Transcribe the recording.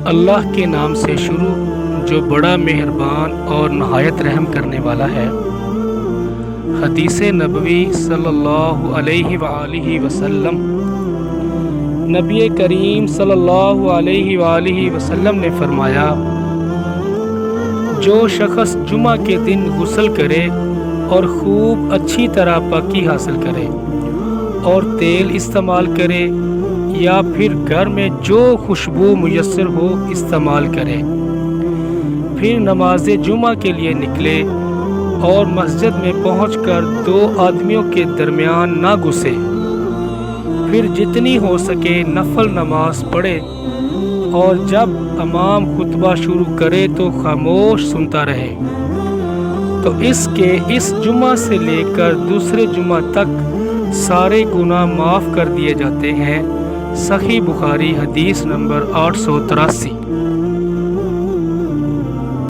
اللہ کے نام سے شروع جو بڑا مہربان اور نہایت رحم کرنے والا ہے۔ حدیث نبوی صلی اللہ علیہ وآلہ وسلم۔ نبی کریم صلی اللہ علیہ وآلہ وسلم نے فرمایا، جو شخص جمعہ کے دن غسل کرے اور خوب اچھی طرح پاکی حاصل کرے اور تیل استعمال کرے یا پھر گھر میں جو خوشبو میسر ہو استعمال کرے، پھر نماز جمعہ کے لیے نکلے اور مسجد میں پہنچ کر دو آدمیوں کے درمیان نہ گھسے، پھر جتنی ہو سکے نفل نماز پڑھے اور جب امام خطبہ شروع کرے تو خاموش سنتا رہے، تو اس جمعہ سے لے کر دوسرے جمعہ تک سارے گناہ معاف کر دیے جاتے ہیں۔ صحیح بخاری حدیث نمبر 883۔